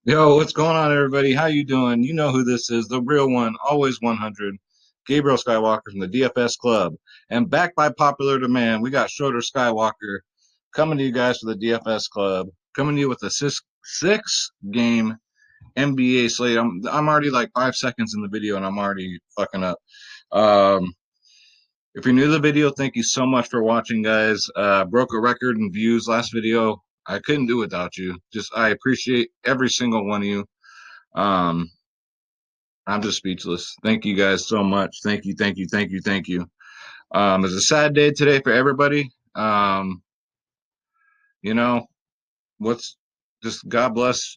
Yo, what's going on, everybody? How you doing? You know who this is, the real one, always 100, Gabriel Skywalker from the DFS Club. And back by popular demand, we got Schroeder Skywalker coming to you guys for the DFS Club, coming to you with a six game NBA slate. I'm already like 5 seconds in the video and I'm already fucking up. Um, if you're new to the video, thank you so much for watching, guys. Broke a record in views last video. I couldn't do without you. Just I appreciate every single one of you. Um, I'm just speechless. Thank you guys so much. Thank you, thank you, thank you, thank you. It's a sad day today for everybody. You know, what's just God bless,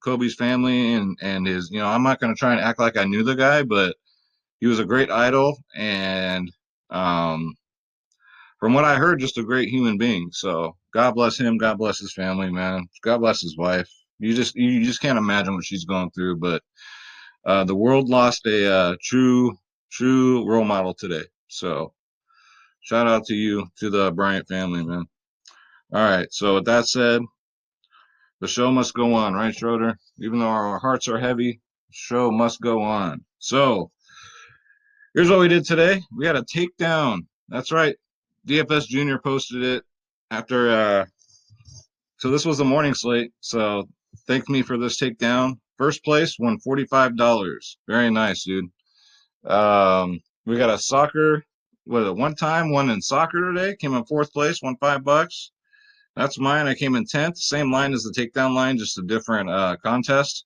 Kobe's family and his, I'm not gonna try and act like I knew the guy, but he was a great idol and um from what I heard, just a great human being. So God bless him, God bless his family, man. God bless his wife. You just can't imagine what she's going through, but the world lost a true role model today. So shout out to you, to the Bryant family, man. All right. So with that said, the show must go on, right, Schroeder? Even though our hearts are heavy, the show must go on. So here's what we did today. We had a takedown. That's right. DFS Junior posted it after. So this was the morning slate. So thank me for this takedown. First place won $45. Very nice, dude. We got a soccer, one time, one in soccer today. Came in fourth place, won $5. That's mine. I came in 10th. Same line as the takedown line, just a different contest.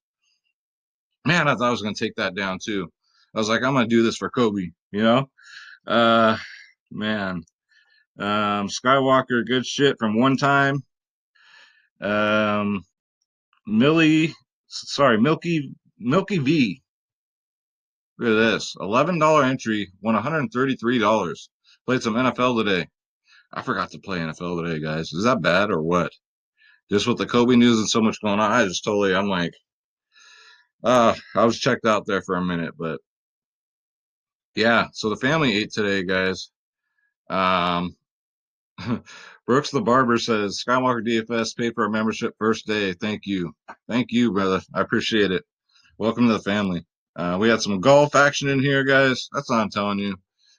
Man, I thought I was going to take that down too. I was like, I'm going to do this for Kobe, you know? Uh, man. Skywalker, good shit from one time. Um, Milky V. Look at this. $11 entry, won $133. Played some NFL today. I forgot to play NFL today, guys. Is that bad or what? Just with the Kobe news and so much going on, I'm like, I was checked out there for a minute, but yeah. So the family ate today, guys. Um, Brooks the barber says Skywalker DFS paid for our membership first day. Thank you, brother. I appreciate it. Welcome to the family. We had some golf action in here, guys. That's what I'm telling you.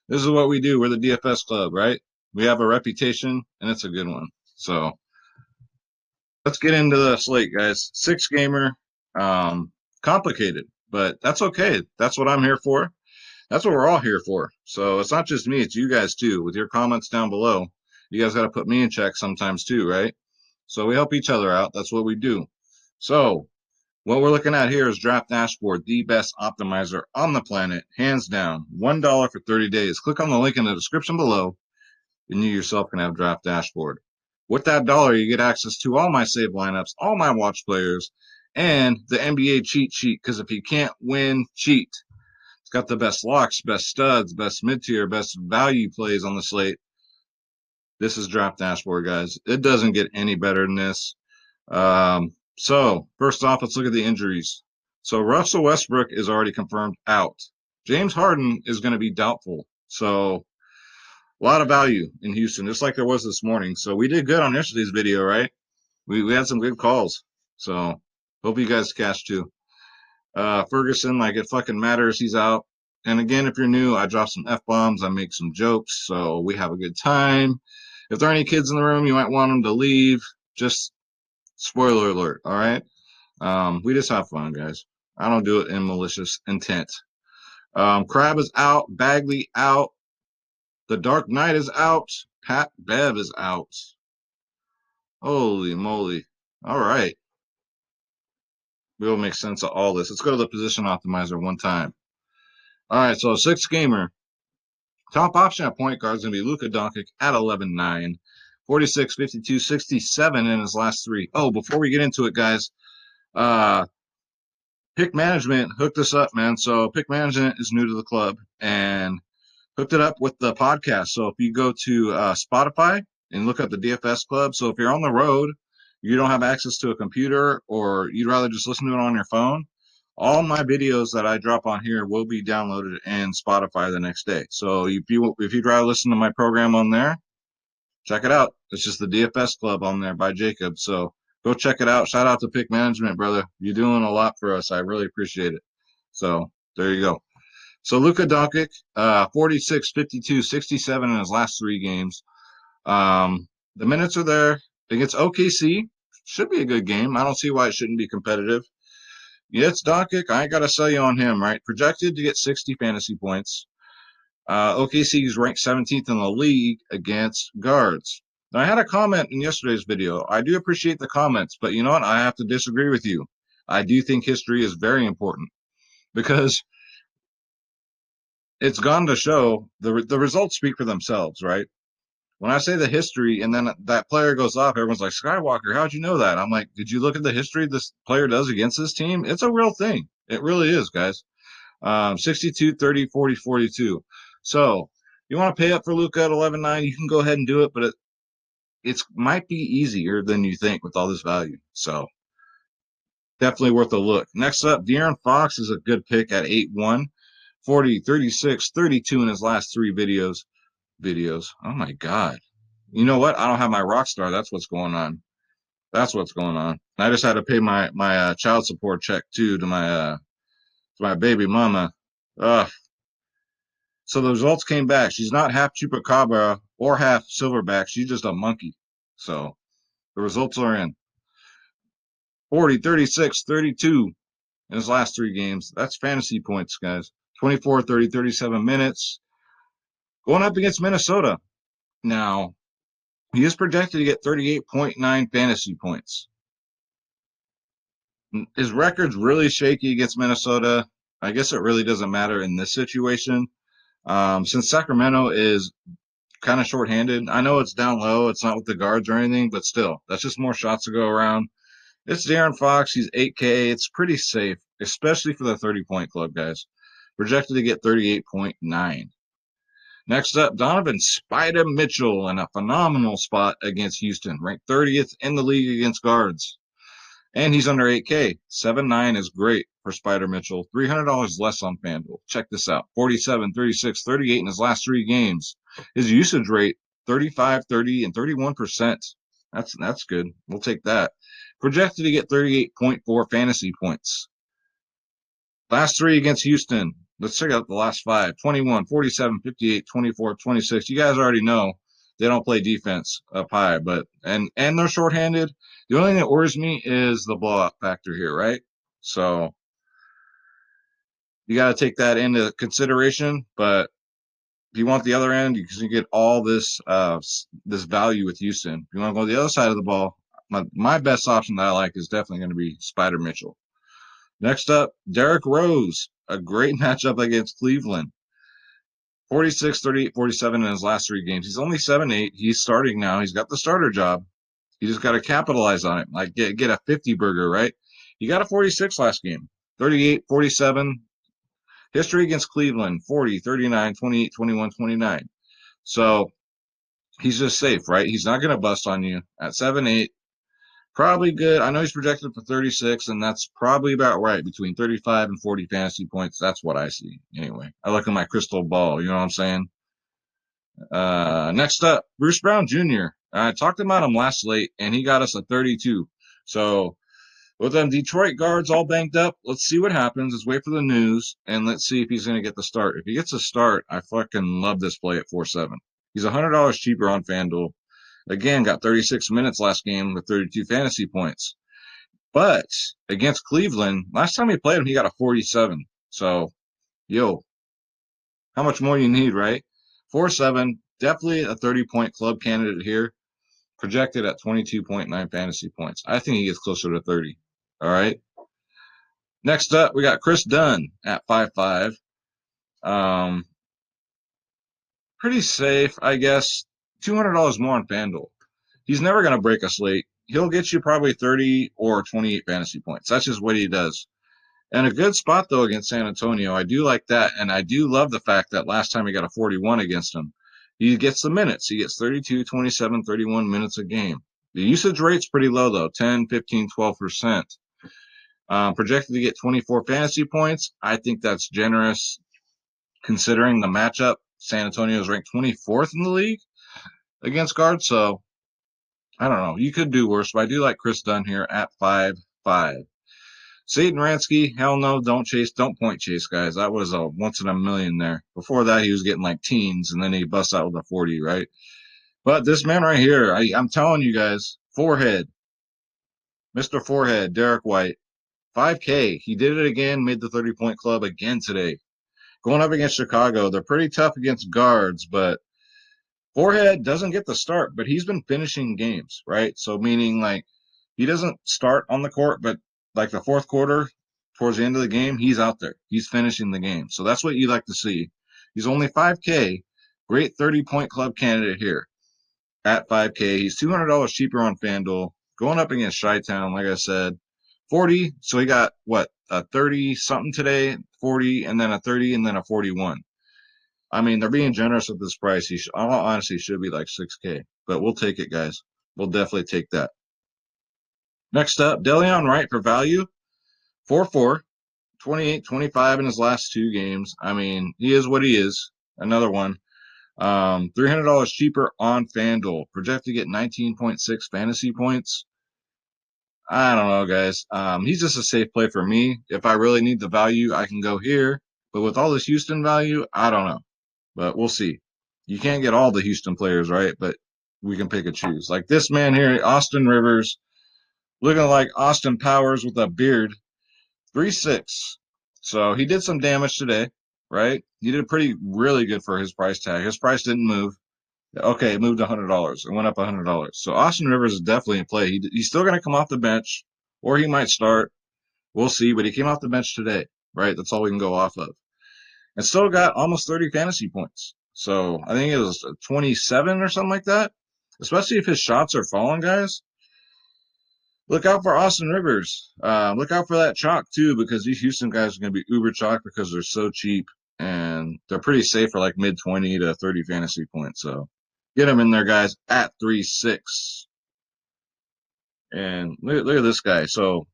This is what we do. We're the DFS club, right? We have a reputation, and it's a good one. So let's get into the slate, guys. Six gamer, um, complicated, but that's okay. That's what I'm here for. That's what we're all here for. So it's not just me, it's you guys too. With your comments down below, you guys got to put me in check sometimes too, right? So we help each other out. That's what we do. So what we're looking at here is Draft Dashboard, the best optimizer on the planet, hands down. $1 for 30 days. Click on the link in the description below and you yourself can have Draft Dashboard. With that dollar, you get access to all my save lineups, all my watch players, and the NBA cheat sheet. Because if you can't win, cheat. It's got the best locks, best studs, best mid tier, best value plays on the slate. This is Draft Dashboard, guys. It doesn't get any better than this. So, first off, let's look at the injuries. So, Russell Westbrook is already confirmed out. James Harden is going to be doubtful. So, a lot of value in Houston, just like there was this morning. So we did good on yesterday's video, right? We had some good calls. So hope you guys catch too. Ferguson, like it fucking matters. He's out. And again, if you're new, I drop some F bombs. I make some jokes. So we have a good time. If there are any kids in the room, you might want them to leave. Just spoiler alert. All right. We just have fun, guys. I don't do it in malicious intent. Crab is out. Bagley out. The Dark Knight is out. Pat Bev is out. Holy moly. All right. We'll make sense of all this. Let's go to the position optimizer one time. All right. So, six gamer. Top option at point guard is going to be Luka Doncic at 11-9, 46, 52, 67 in his last three. Oh, before we get into it, guys, uh, Pick Management hooked us up, man. So, Pick Management is new to the club and hooked it up with the podcast. So if you go to Spotify and look up the DFS Club, so if you're on the road, you don't have access to a computer, or you'd rather just listen to it on your phone, all my videos that I drop on here will be downloaded in Spotify the next day. So if you'd rather listen to my program on there, check it out. It's just the DFS Club on there by Jacob. So Go check it out. Shout out to Pick Management, brother. You're doing a lot for us. I really appreciate it. So there you go. So Luka Doncic, 46, 52, 67 in his last 3 games. The minutes are there. Against OKC. Should be a good game. I don't see why it shouldn't be competitive. Yeah, it's Doncic. I ain't got to sell you on him, right? Projected to get 60 fantasy points. OKC is ranked 17th in the league against guards. Now, I had a comment in yesterday's video. I do appreciate the comments, but you know what? I have to disagree with you. I do think history is very important because it's gone to show the results speak for themselves, right? When I say the history and then that player goes off, everyone's like, Skywalker, how'd you know that? I'm like, did you look at the history this player does against this team? It's a real thing. It really is, guys. 62, 30, 40, 42. So you want to pay up for Luka at 11.9, you can go ahead and do it, but it might be easier than you think with all this value. So definitely worth a look. Next up, De'Aaron Fox is a good pick at 8-1, 40, 36, 32 in his last 3 videos. Oh my God. You know what? I don't have my Rockstar. That's what's going on. That's what's going on. I just had to pay my child support check too to my baby mama. Ugh. So the results came back. She's not half chupacabra or half silverback. She's just a monkey. So the results are in 40, 36, 32 in his last 3 games. That's fantasy points, guys. 24, 30, 37 minutes. Going up against Minnesota. Now, he is projected to get 38.9 fantasy points. His record's really shaky against Minnesota. I guess it really doesn't matter in this situation. Since Sacramento is kind of shorthanded, I know it's down low. It's not with the guards or anything, but still, that's just more shots to go around. It's De'Aaron Fox. He's 8K. It's pretty safe, especially for the 30-point club, guys. Projected to get 38.9. Next up, Donovan Spider Mitchell in a phenomenal spot against Houston, ranked 30th in the league against guards. And he's under 8K. 7.9 is great for Spider Mitchell. $300 less on FanDuel. Check this out. 47, 36, 38 in his last 3 games. His usage rate, 35, 30, and 31%. That's good. We'll take that. Projected to get 38.4 fantasy points. Last 3 against Houston. Let's check out the last 5. 21, 47, 58, 24, 26. You guys already know they don't play defense up high, but and they're shorthanded. The only thing that worries me is the blowout factor here, right? So you got to take that into consideration. But if you want the other end, you can get all this value with Houston. If you want to go to the other side of the ball, my best option that I like is definitely going to be Spider Mitchell. Next up, Derrick Rose, a great matchup against Cleveland. 46, 38, 47 in his last 3 games. He's only 7-8. He's starting now. He's got the starter job. You just got to capitalize on it. Like get a 50 burger, right? He got a 46 last game. 38, 47. History against Cleveland, 40, 39, 28, 21, 29. So he's just safe, right? He's not going to bust on you at 7-8. Probably good. I know he's projected for 36, and that's probably about right. Between 35 and 40 fantasy points. That's what I see. Anyway, I look at my crystal ball. You know what I'm saying? Next up, Bruce Brown Jr. I talked about him last slate, and he got us a 32. So with them Detroit guards all banked up, let's see what happens. Let's wait for the news, and let's see if he's going to get the start. If he gets a start, I fucking love this play at 4-7. He's $100 cheaper on FanDuel. Again, got 36 minutes last game with 32 fantasy points. But against Cleveland, last time he played him, he got a 47. So, yo, how much more you need, right? 4-7, definitely a 30-point club candidate here. Projected at 22.9 fantasy points. I think he gets closer to 30. All right. Next up, we got Chris Dunn at 5-5. Pretty safe, I guess. $200 more on FanDuel. He's never going to break a slate. He'll get you probably 30 or 28 fantasy points. That's just what he does. And a good spot, though, against San Antonio. I do like that. And I do love the fact that last time he got a 41 against him. He gets the minutes. He gets 32, 27, 31 minutes a game. The usage rate's pretty low, though, 10, 15, 12%. Projected to get 24 fantasy points. I think that's generous considering the matchup. San Antonio is ranked 24th in the league against guards. So I don't know. You could do worse, but I do like Chris Dunn here at 5-5. Satan Ransky, hell no, don't chase, don't point chase, guys. That was a once in a million there. Before that, he was getting like teens, and then he busts out with a 40, right? But this man right here, I'm telling you guys, forehead, Mr. Forehead, Derek White, 5K. He did it again, made the 30-point club again today. Going up against Chicago, they're pretty tough against guards, but Forehead doesn't get the start, but he's been finishing games, right? So meaning like he doesn't start on the court, but like the fourth quarter, towards the end of the game, he's out there. He's finishing the game. So that's what you like to see. He's only 5K. Great 30-point club candidate here at 5K. He's $200 cheaper on FanDuel. Going up against Chi-Town, like I said, 40. So he got what, a 30 something today, 40, and then a 30, and then a 41. I mean, they're being generous with this price. He honestly should be like 6K, but we'll take it, guys. We'll definitely take that. Next up, Deleon Wright for value, 4-4, 28, 25 in his last two games. I mean, he is what he is. Another one. $300 cheaper on FanDuel. Projected to get 19.6 fantasy points. I don't know, guys. He's just a safe play for me. If I really need the value, I can go here. But with all this Houston value, I don't know. But we'll see. You can't get all the Houston players, right? But we can pick and choose. Like this man here, Austin Rivers, looking like Austin Powers with a beard, 3-6. So he did some damage today, right? He did pretty really good for his price tag. His price didn't move. Okay, it moved $100. It went up $100. So Austin Rivers is definitely in play. He's still going to come off the bench, or he might start. We'll see. But he came off the bench today, right? That's all we can go off of. And still got almost 30 fantasy points. So I think it was 27 or something like that. Especially if his shots are falling, guys. Look out for Austin Rivers. Look out for that chalk too, because these Houston guys are going to be uber chalk because they're so cheap and they're pretty safe for like mid 20 to 30 fantasy points. So get them in there, guys, at 3-6. And look at this guy. So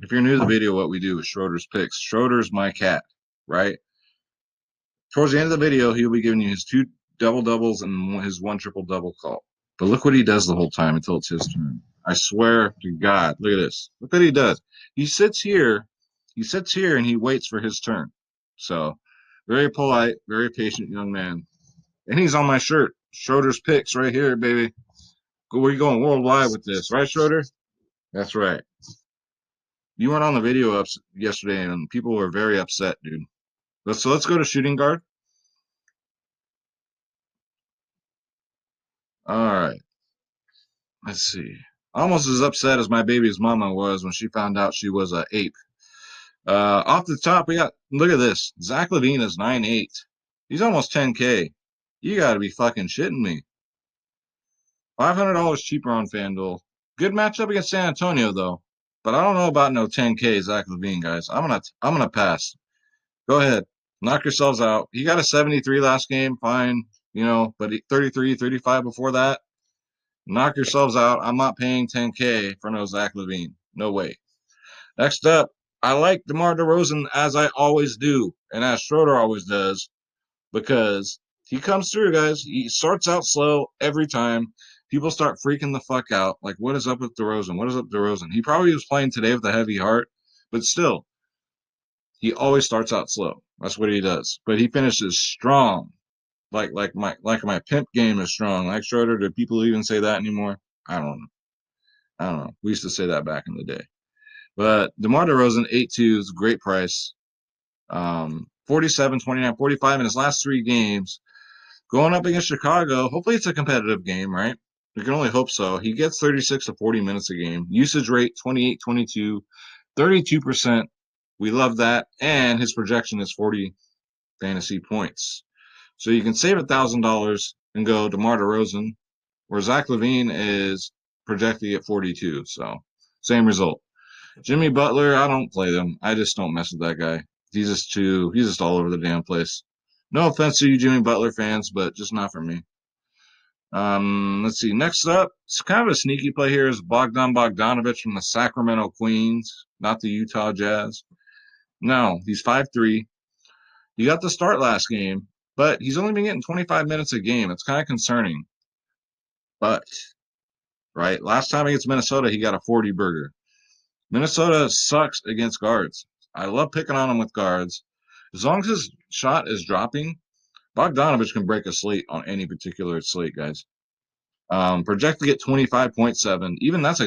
if you're new to the video, what we do is Schroeder's picks. Schroeder's my cat, right? Towards the end of the video, he'll be giving you his two double doubles and his one triple double call. But look what he does the whole time until it's his turn. I swear to God, look at this. Look what he does. He sits here and he waits for his turn. So very polite, very patient young man. And he's on my shirt. Schroeder's picks right here, baby. We're going worldwide with this, right, Schroeder? That's right. You weren't on the video yesterday, and people were very upset, dude. So let's go to shooting guard. All right. Let's see. Almost as upset as my baby's mama was when she found out she was a ape. Off the top, we got look at this. Zach LaVine is 9'8". He's almost 10K. You got to be fucking shitting me. $500 cheaper on FanDuel. Good matchup against San Antonio though. But I don't know about no 10K Zach LaVine, guys. I'm gonna pass. Go ahead. Knock yourselves out. He got a 73 last game, fine. But 33, 35 before that. Knock yourselves out. I'm not paying 10K for no Zach LaVine. No way. Next up, I like DeMar DeRozan as I always do, and as Schroeder always does, because he comes through, guys. He starts out slow every time. People start freaking the fuck out. Like, what is up with DeRozan? What is up with DeRozan? He probably was playing today with a heavy heart, but still, he always starts out slow. That's what he does. But he finishes strong. Like my pimp game is strong. Like Schroeder, do people even say that anymore? I don't know. I don't know. We used to say that back in the day. But DeMar DeRozan, 8-2 is a great price. 47, 29, 45 in his last three games. Going up against Chicago, hopefully it's a competitive game, right? We can only hope so. He gets 36 to 40 minutes a game. Usage rate, 28, 22, 32%. We love that. And his projection is 40 fantasy points. So you can save $1,000 and go DeMar DeRozan, where Zach LaVine is projected at 42. So same result. Jimmy Butler, I don't play them. I just don't mess with that guy. He's just all over the damn place. No offense to you, Jimmy Butler fans, but just not for me. Let's see. Next up, it's kind of a sneaky play here is Bogdan Bogdanovic from the Sacramento Queens, not the Utah Jazz. No, he's 5'3". He got the start last game, but he's only been getting 25 minutes a game. It's kind of concerning. But right? Last time against Minnesota, he got a 40 burger. Minnesota sucks against guards. I love picking on him with guards. As long as his shot is dropping, Bogdanovich can break a slate on any particular slate, guys. Project to get 25.7. Even that's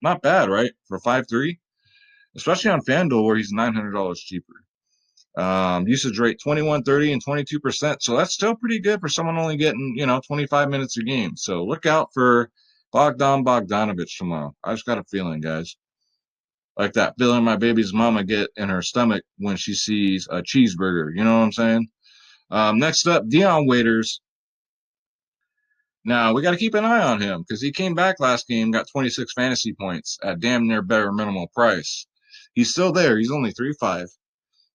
not bad, right? For 5'3", especially on FanDuel where he's $900 cheaper. Usage rate 21, 30, and 22%. So that's still pretty good for someone only getting, 25 minutes a game. So look out for Bogdanovich tomorrow. I just got a feeling, guys. Like that feeling my baby's mama get in her stomach when she sees a cheeseburger. You know what I'm saying? Next up, Dion Waiters. Now we got to keep an eye on him because he came back last game, got 26 fantasy points at damn near better minimal price. He's still there. He's only 3.5.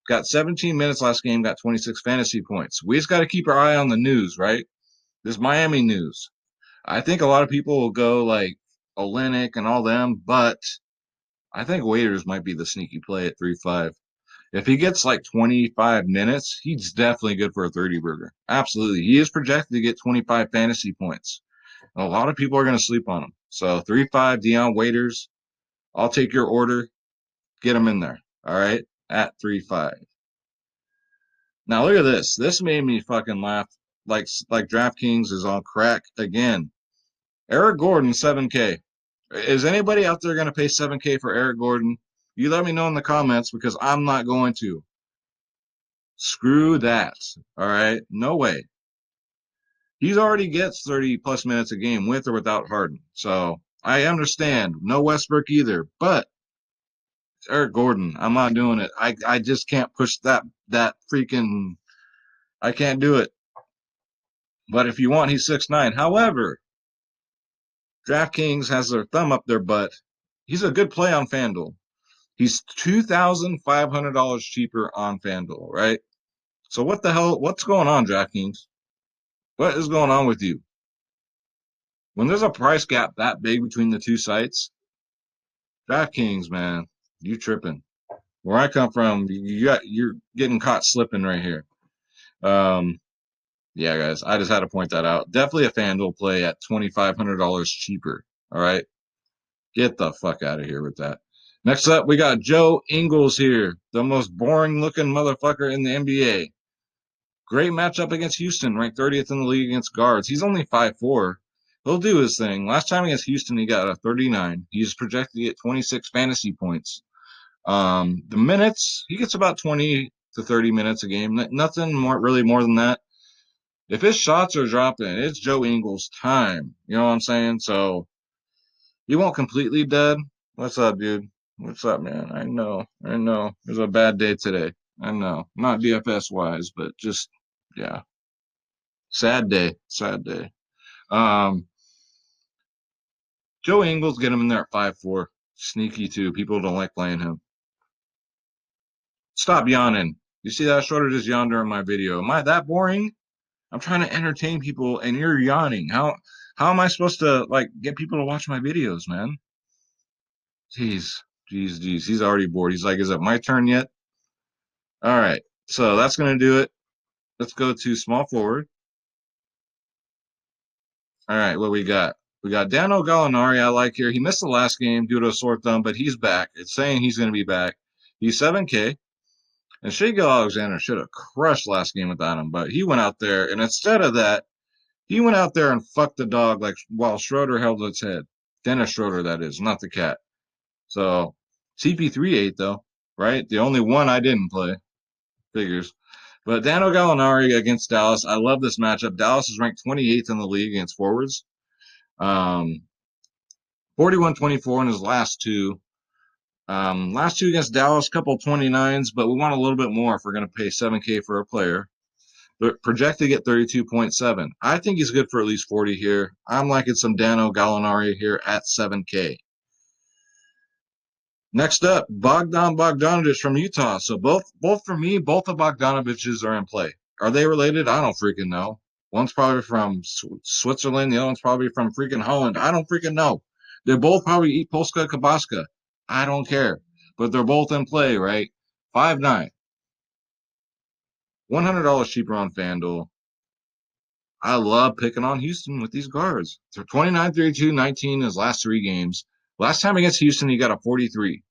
Got 17 minutes last game, got 26 fantasy points. We just got to keep our eye on the news, right? This Miami news. I think a lot of people will go like Olenek and all them, but I think Waiters might be the sneaky play at 3.5. If he gets like 25 minutes, he's definitely good for a 30 burger. Absolutely. He is projected to get 25 fantasy points. A lot of people are going to sleep on him. So 3.5 Dion Waiters. I'll take your order. Get him in there. All right. At 3.5. Now look at this. This made me fucking laugh. Like DraftKings is on crack again. Eric Gordon, 7K. Is anybody out there going to pay 7K for Eric Gordon? You let me know in the comments because I'm not going to. Screw that. All right. No way. He's already gets 30 plus minutes a game with or without Harden. So I understand. No Westbrook either. But Eric Gordon, I'm not doing it. I just can't push that freaking I can't do it. But if you want, he's 6'9". However, DraftKings has their thumb up their butt. He's a good play on FanDuel. He's $2,500 cheaper on FanDuel, right? So what the hell? What's going on, DraftKings? What is going on with you? When there's a price gap that big between the two sites, DraftKings, man, you tripping. Where I come from, you're getting caught slipping right here. Um, yeah, guys, I just had to point that out. Definitely a FanDuel play at $2,500 cheaper. All right, get the fuck out of here with that. Next up, we got Joe Ingles here, the most boring looking motherfucker in the NBA. Great matchup against Houston, ranked 30th in the league against guards. He's only 5'4". He'll do his thing. Last time against Houston, he got a 39. He's projected to get 26 fantasy points. The minutes, he gets about 20 to 30 minutes a game. Nothing really more than that. If his shots are dropping, it's Joe Ingles' time. You know what I'm saying? So he won't completely dead. What's up, dude? What's up, man? I know. It was a bad day today. I know. Not DFS wise, but just, yeah. Sad day. Sad day. Um, Joe Ingles, get him in there at 5'4". Sneaky too. People don't like playing him. Stop yawning. You see that? Schroeder just yawned during my video. Am I that boring? I'm trying to entertain people and you're yawning. How am I supposed to like get people to watch my videos, man? Jeez. Jeez. He's already bored. He's like, is it my turn yet? All right. So that's gonna do it. Let's go to small forward. All right, what we got? We got Dano Gallinari. I like here. He missed the last game due to a sore thumb, but he's back. It's saying he's going to be back. He's 7K. And Shea Alexander should have crushed last game without him, but he went out there, and instead of that, he went out there and fucked the dog like while Schroeder held its head. Dennis Schroeder, that is, not the cat. So CP3 ate though, right? The only one I didn't play. Figures. But Dano Gallinari against Dallas. I love this matchup. Dallas is ranked 28th in the league against forwards. 41-24 in his last two. Last two against Dallas, couple 29s, but we want a little bit more if we're going to pay 7K for a player. But projected at 32.7. I think he's good for at least 40 here. I'm liking some Dano Gallinari here at 7K. Next up, Bogdanovich from Utah. So both for me, both the Bogdanoviches are in play. Are they related? I don't freaking know. One's probably from Switzerland. The other one's probably from freaking Holland. I don't freaking know. They both probably eat Polska Kabaska. I don't care. But they're both in play, right? 5'9". $100 cheaper on FanDuel. I love picking on Houston with these guards. So 29, 32, 19 his last 3 games. Last time against Houston, he got a 43.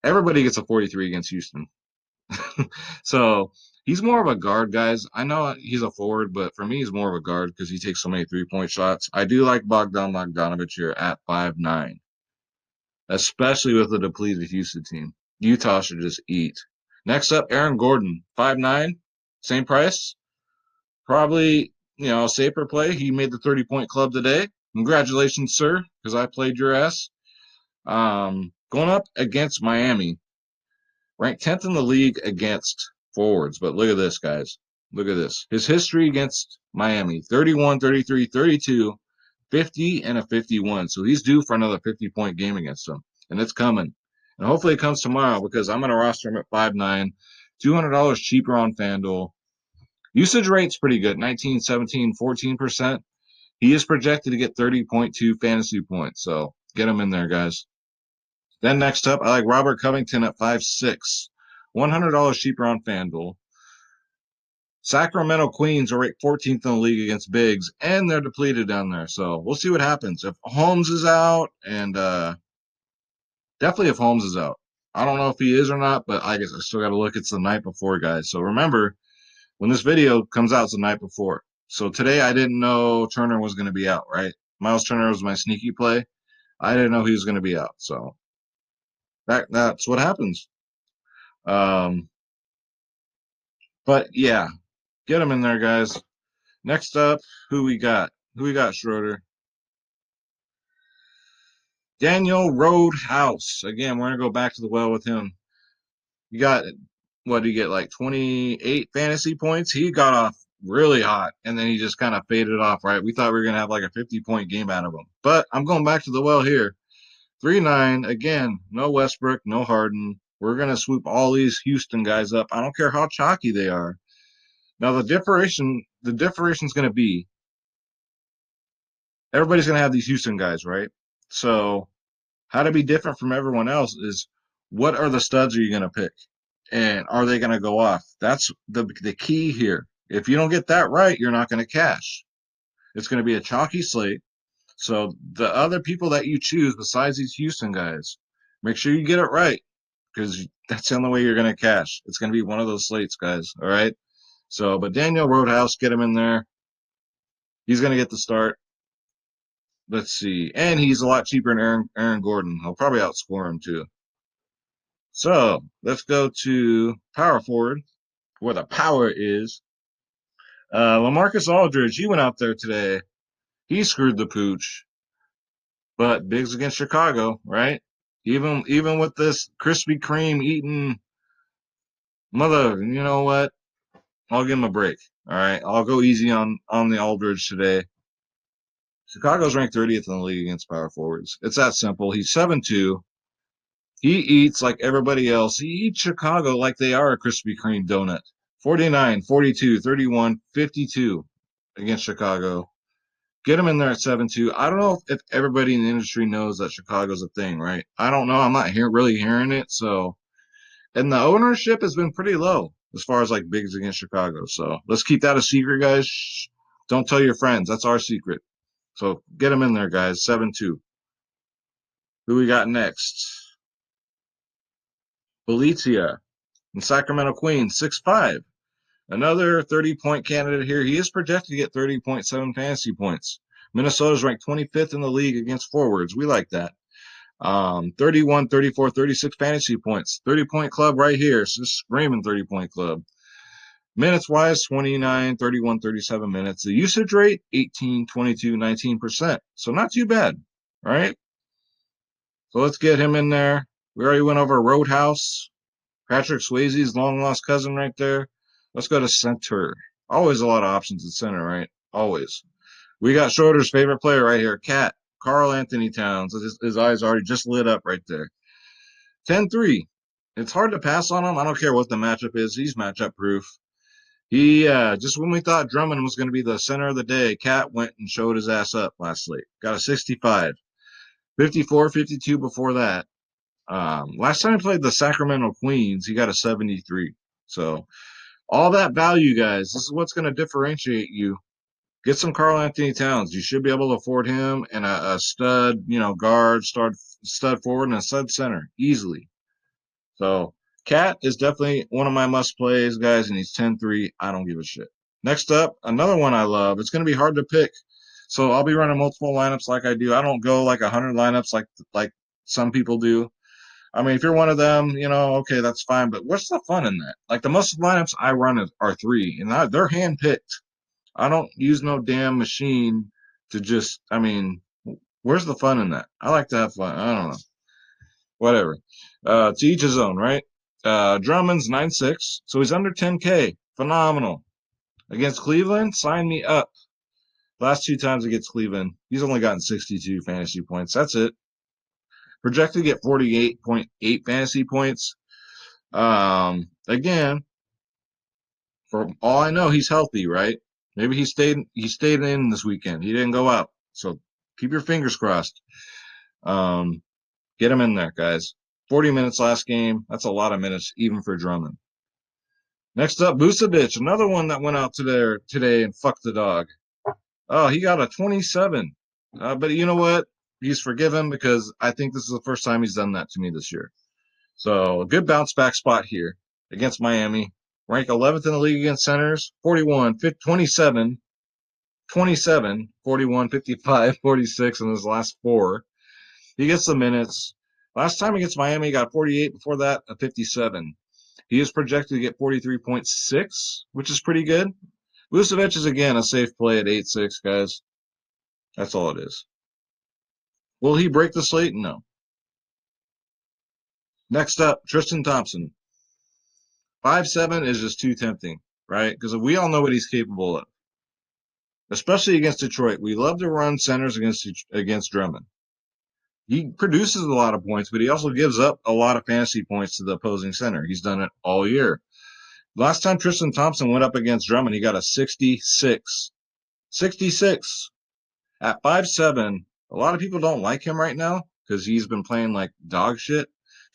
Everybody gets a 43 against Houston. So he's more of a guard, guys. I know he's a forward, but for me, he's more of a guard because he takes so many 3-point shots. I do like Bogdan Bogdanovic here at 5'9", especially with the depleted Houston team. Utah should just eat. Next up, Aaron Gordon, 5'9", same price. Probably, safer play. He made the 30-point club today. Congratulations, sir, because I played your ass. Going up against Miami, ranked 10th in the league against forwards. But look at this, guys. Look at this. His history against Miami, 31, 33, 32, 50, and a 51. So he's due for another 50-point game against them. And it's coming. And hopefully it comes tomorrow because I'm going to roster him at 5'9", $200 cheaper on FanDuel. Usage rate's pretty good, 19, 17, 14%. He is projected to get 30.2 fantasy points. So get him in there, guys. Then next up, I like Robert Covington at 5'6", $100 cheaper on FanDuel. Sacramento Queens are ranked 14th in the league against bigs, and they're depleted down there. So we'll see what happens. If Holmes is out, and definitely if Holmes is out. I don't know if he is or not, but I guess I still got to look. It's the night before, guys. So remember, when this video comes out, it's the night before. So today I didn't know Turner was going to be out, right? Miles Turner was my sneaky play. I didn't know he was going to be out. So that's what happens. Um, but yeah, get him in there, guys. Next up, who we got? Who we got, Schroeder? Daniel Roadhouse. Again, we're going to go back to the well with him. You got, what did he get, like 28 fantasy points? He got off really hot, and then he just kind of faded off, right? We thought we were going to have like a 50-point game out of him. But I'm going back to the well here. 3-9. Again, no Westbrook, no Harden. We're going to swoop all these Houston guys up. I don't care how chalky they are. Now, the differentiation is going to be everybody's going to have these Houston guys, right? So how to be different from everyone else is what are the studs are you going to pick? And are they going to go off? That's the key here. If you don't get that right, you're not going to cash. It's going to be a chalky slate. So the other people that you choose besides these Houston guys, make sure you get it right because that's the only way you're going to cash. It's going to be one of those slates, guys. All right. So, but Daniel Roadhouse, get him in there. He's going to get the start. Let's see. And he's a lot cheaper than Aaron Gordon. He'll probably outscore him too. So let's go to power forward, where the power is. LaMarcus Aldridge, he went out there today. He screwed the pooch. But bigs against Chicago, right? Even with this Krispy Kreme eating mother, you know what? I'll give him a break. All right. I'll go easy on the Aldridge today. Chicago's ranked 30th in the league against power forwards. It's that simple. He's 7'2". He eats like everybody else. He eats Chicago like they are a Krispy Kreme donut. 49, 42, 31, 52 against Chicago. Get him in there at 7-2. I don't know if everybody in the industry knows that Chicago's a thing, right? I don't know. I'm not really hearing it. So, and the ownership has been pretty low as far as like bigs against Chicago. So let's keep that a secret, guys. Shh. Don't tell your friends. That's our secret. So get him in there, guys. 7-2. Who we got next? Belicia in Sacramento Queens, 6'5". Another 30-point candidate here. He is projected to get 30.7 fantasy points. Minnesota's ranked 25th in the league against forwards. We like that. 31, 34, 36 fantasy points. 30-point club right here. It's just screaming 30-point club. Minutes wise, 29, 31, 37 minutes. The usage rate, 18, 22, 19%. So not too bad, right? So let's get him in there. We already went over Roadhouse. Patrick Swayze's long lost cousin right there. Let's go to center. Always a lot of options at center, right? Always. We got Schroeder's favorite player right here, Cat. Carl Anthony Towns. His eyes already just lit up right there. 10-3. It's hard to pass on him. I don't care what the matchup is. He's matchup proof. He just when we thought Drummond was going to be the center of the day, Cat went and showed his ass up last week. Got a 65. 54, 52 before that. Last time he played the Sacramento Queens, he got a 73. So All that value, guys. This is what's going to differentiate you. Get some Carl Anthony Towns. You should be able to afford him and a stud, guard, stud forward, and a stud center easily. So Cat is definitely one of my must plays, guys, and he's 10-3. I don't give a shit. Next up, another one I love. It's going to be hard to pick. So I'll be running multiple lineups like I do. I don't go like 100 lineups like some people do. I mean, if you're one of them, okay, that's fine. But what's the fun in that? Like the most lineups I run are three, and they're hand picked. I don't use no damn machine to just. I mean, where's the fun in that? I like to have fun. I don't know. Whatever. To each his own, right? Drummond's 9-6, so he's under 10K. Phenomenal. Against Cleveland, sign me up. Last two times against Cleveland, he's only gotten 62 fantasy points. That's it. Projected to get 48.8 fantasy points. Again, for all I know, he's healthy, right? Maybe he stayed in this weekend. He didn't go out. So keep your fingers crossed. Get him in there, guys. 40 minutes last game. That's a lot of minutes, even for Drummond. Next up, Vucevic, another one that went out today and fucked the dog. Oh, he got a 27. But you know what? He's forgiven because I think this is the first time he's done that to me this year. So a good bounce back spot here against Miami. Rank 11th in the league against centers. 41, 27, 27, 41, 55, 46 in his last four. He gets the minutes. Last time against Miami, he got 48. Before that, a 57. He is projected to get 43.6, which is pretty good. Vucevic is, again, a safe play at 8-6, guys. That's all it is. Will he break the slate? No. Next up, Tristan Thompson. 5'7" is just too tempting, right? Because we all know what he's capable of, especially against Detroit. We love to run centers against Drummond. He produces a lot of points, but he also gives up a lot of fantasy points to the opposing center. He's done it all year. Last time Tristan Thompson went up against Drummond, he got a 66. 66 at 5'7". A lot of people don't like him right now because he's been playing like dog shit.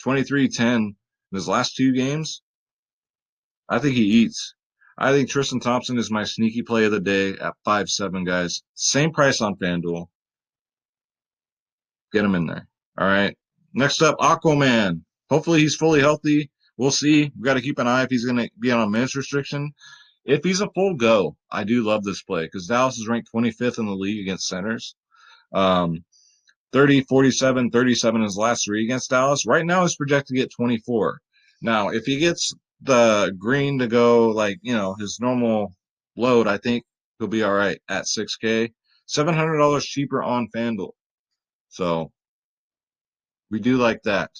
23-10 in his last two games. I think he eats. I think Tristan Thompson is my sneaky play of the day at 5'7", guys. Same price on FanDuel. Get him in there. All right. Next up, Aquaman. Hopefully he's fully healthy. We'll see. We got to keep an eye if he's going to be on a minutes restriction. If he's a full go, I do love this play because Dallas is ranked 25th in the league against centers. 30, 47, 37 in his last three against Dallas. Right now, he's projected to get 24. Now, if he gets the green to go his normal load, I think he'll be all right at 6K. $700 cheaper on FanDuel. So we do like that.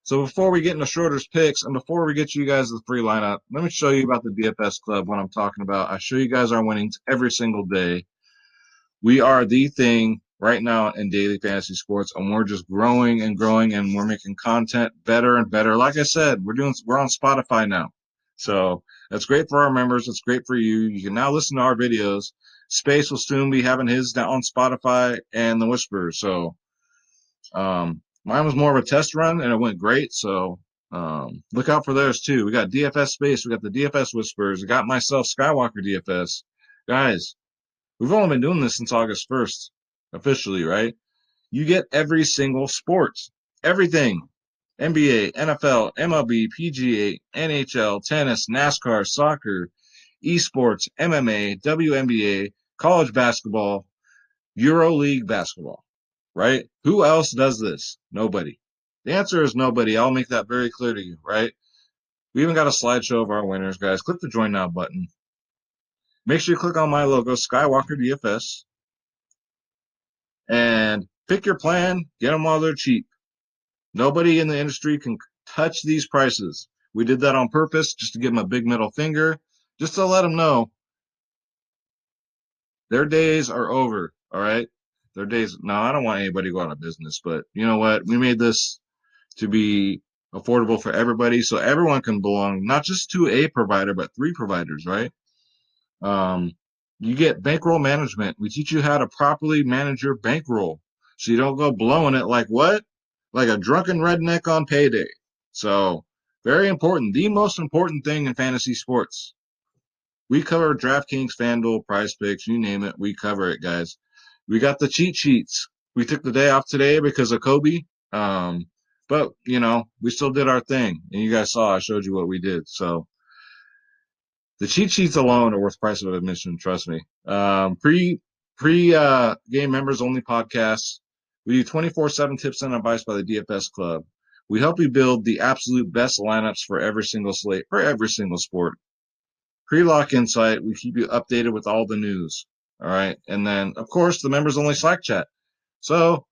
So before we get into Schroeder's picks and before we get you guys the free lineup, let me show you about the DFS Club, what I'm talking about. I show you guys our winnings every single day. We are the thing right now in daily fantasy sports, and we're just growing and growing, and we're making content better and better. Like I said, we're on Spotify now. So that's great for our members. It's great for you. You can now listen to our videos. Space will soon be having his down on Spotify and the Whisper. So mine was more of a test run, and it went great. So look out for theirs too. We got DFS Space. We got the DFS Whispers. I got myself Skywalker DFS. Guys, we've only been doing this since August 1st, officially, right? You get every single sport, everything. NBA, NFL, MLB, PGA, NHL, tennis, NASCAR, soccer, esports, MMA, WNBA, college basketball, EuroLeague basketball, right? Who else does this? Nobody. The answer is nobody. I'll make that very clear to you, right? We even got a slideshow of our winners, guys. Click the join now button. Make sure you click on my logo, Skywalker DFS, and pick your plan. Get them while they're cheap. Nobody in the industry can touch these prices. We did that on purpose just to give them a big middle finger, just to let them know their days are over, all right? Their days. Now, I don't want anybody to go out of business, but you know what? We made this to be affordable for everybody so everyone can belong not just to a provider, but three providers, right? You get bankroll management. We teach you how to properly manage your bankroll so you don't go blowing it like what? Like a drunken redneck on payday. So Very important. The most important thing in fantasy sports. We cover DraftKings, FanDuel, Prize Picks, you name it. We cover it, guys. We got the cheat sheets. We took the day off today because of Kobe. But we still did our thing, and you guys saw I showed you what we did. So the cheat sheets alone are worth price of admission. Trust me. Pre game members only podcasts. We do 24/7 tips and advice by the DFS Club. We help you build the absolute best lineups for every single slate for every single sport. Pre-lock insight. We keep you updated with all the news. All right, and then of course the members only Slack chat. So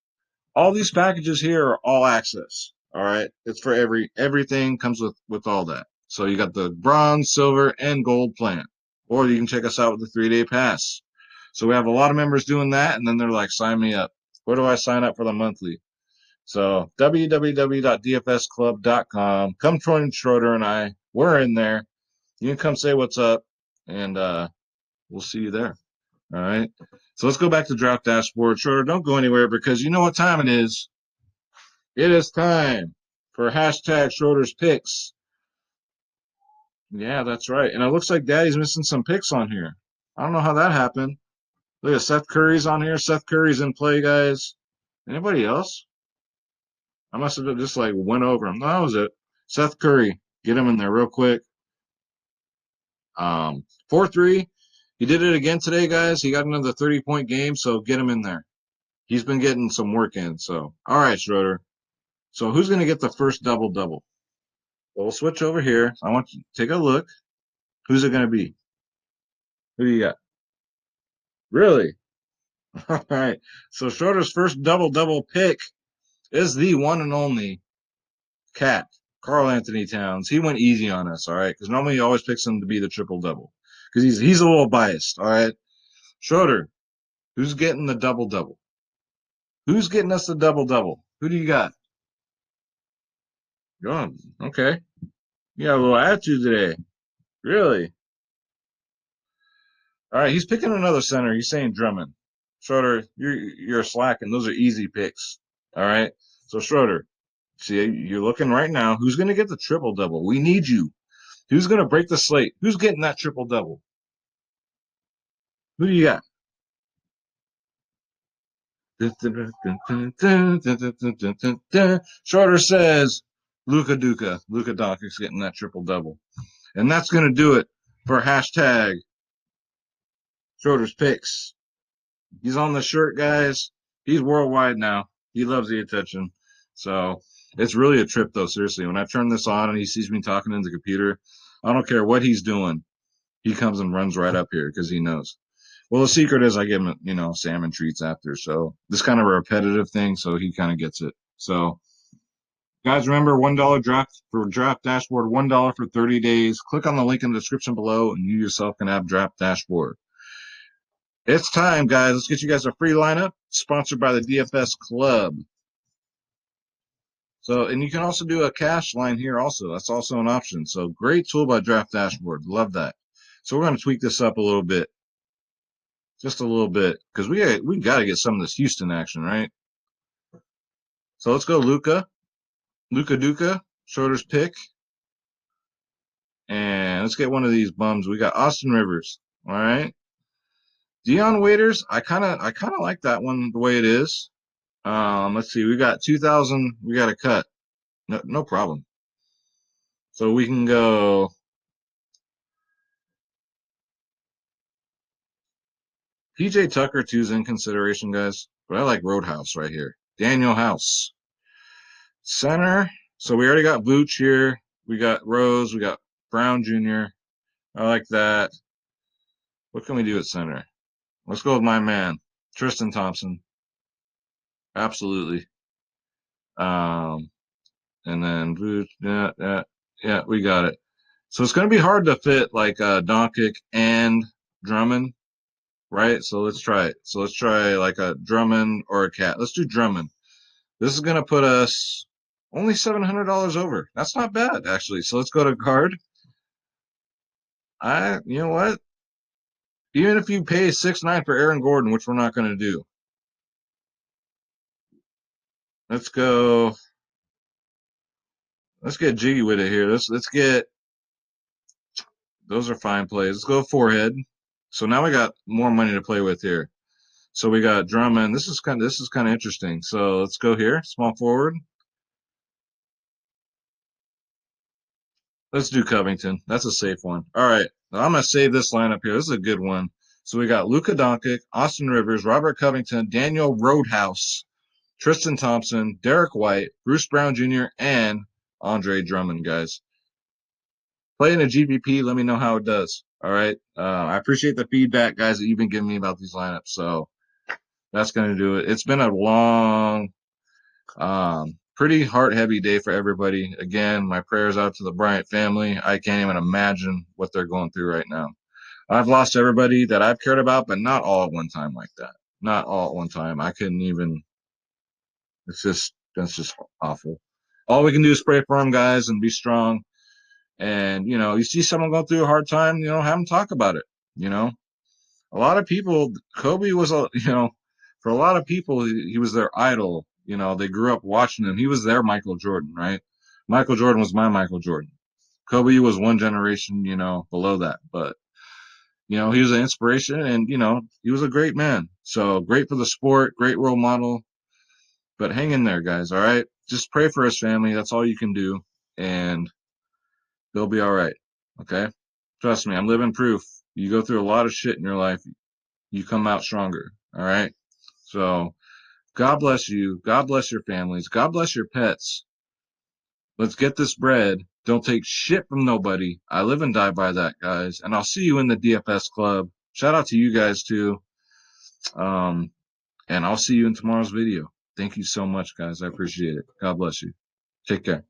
all these packages here are all access. All right, it's for everything comes with all that. So you got the bronze, silver, and gold plan, or you can check us out with the 3-day pass. So we have a lot of members doing that, and then they're like, sign me up. Where do I sign up for the monthly? So www.dfsclub.com. Come join Schroeder and I. We're in there. You can come say what's up, and we'll see you there. All right. So let's go back to draft dashboard. Schroeder, don't go anywhere because you know what time it is. It is time for hashtag Schroeder's picks. Yeah, that's right. And it looks like Daddy's missing some picks on here. I don't know how that happened. Look at Seth Curry's on here. Seth Curry's in play, guys. Anybody else? I must have just like went over him. No, that was it. Seth Curry. Get him in there real quick. 4-3. He did it again today, guys. He got another 30-point game, so get him in there. He's been getting some work in. So, all right, Schroeder. So, who's going to get the first double-double? Well, we'll switch over here. I want you to take a look. Who's it going to be? Who do you got? Really? All right. So, Schroeder's first double-double pick is the one and only Cat, Carl Anthony Towns. He went easy on us, all right? Because normally he always picks him to be the triple-double. Because he's a little biased, all right? Schroeder, who's getting the double-double? Who's getting us the double-double? Who do you got? John. Okay. You got a little attitude today. Really? All right. He's picking another center. He's saying Drummond. Schroeder, you're slacking. Those are easy picks. All right. So Schroeder, see, you're looking right now. Who's going to get the triple double? We need you. Who's going to break the slate? Who's getting that triple double? Who do you got? Schroeder says Luka Duka. Luka Doncic's getting that triple double. And that's going to do it for hashtag Schroeder's picks. He's on the shirt, guys. He's worldwide now. He loves the attention. So it's really a trip, though, seriously. When I turn this on and he sees me talking in the computer, I don't care what he's doing. He comes and runs right up here because he knows. Well, the secret is I give him, salmon treats after. So this kind of a repetitive thing, so he kind of gets it. So, guys, remember $1 draft for Draft Dashboard, $1 for 30 days. Click on the link in the description below, and you yourself can have Draft Dashboard. It's time, guys. Let's get you guys a free lineup sponsored by the DFS Club. So, and you can also do a cash line here also. That's also an option. So, great tool by Draft Dashboard. Love that. So, we're going to tweak this up a little bit. Just a little bit. Because we got to get some of this Houston action, right? So, let's go Luka. Luka Duka. Schroeder's pick. And let's get one of these bums. We got Austin Rivers. All right. Dion Waiters. I kind of like that one the way it is. Let's see. We got 2,000. We got to cut. No problem. So we can go. PJ Tucker two's in consideration, guys. But I like Roadhouse right here. Daniel House. Center. So we already got Vooch here. We got Rose. We got Brown Jr. I like that. What can we do at center? Let's go with my man, Tristan Thompson. Absolutely. Um, and then Vooch. Yeah, we got it. So it's going to be hard to fit like Doncic and Drummond, right? So let's try it. So let's try like a Drummond or a Cat. Let's do Drummond. This is going to put us only $700 over. That's not bad, actually. So let's go to card. You know what? Even if you pay 6.9 for Aaron Gordon, which we're not going to do, let's go. Let's get jiggy with it here. Let's get those are fine plays. Let's go forehead. So now we got more money to play with here. So we got Drummond. This is kind of interesting. So let's go here. Small forward. Let's do Covington. That's a safe one. All right. I'm gonna save this lineup here. This is a good one. So we got Luka Doncic, Austin Rivers, Robert Covington, Daniel Roadhouse, Tristan Thompson, Derek White, Bruce Brown Jr., and Andre Drummond, guys. Play in a GPP. Let me know how it does. All right. I appreciate the feedback, guys, that you've been giving me about these lineups. So that's going to do it. It's been a long, pretty heart heavy day for everybody. Again, my prayers out to the Bryant family. I can't even imagine what they're going through right now. I've lost everybody that I've cared about, but not all at one time like that. Not all at one time. I couldn't even. That's just awful. All we can do is pray for them, guys, and be strong. And you see someone going through a hard time, have them talk about it. You know, a lot of people, Kobe was a, for a lot of people, he was their idol. They grew up watching him. He was their Michael Jordan, right? Michael Jordan was my Michael Jordan. Kobe was one generation, below that, but he was an inspiration, and he was a great man. So great for the sport, great role model. But hang in there, guys. All right, just pray for his family. That's all you can do, and they'll be all right. Okay, trust me, I'm living proof. You go through a lot of shit in your life, you come out stronger. All right. So God bless you. God bless your families. God bless your pets. Let's get this bread. Don't take shit from nobody. I live and die by that, guys. And I'll see you in the DFS club. Shout out to you guys too. Um, and I'll see you in tomorrow's video. Thank you so much, guys. I appreciate it. God bless you. Take care.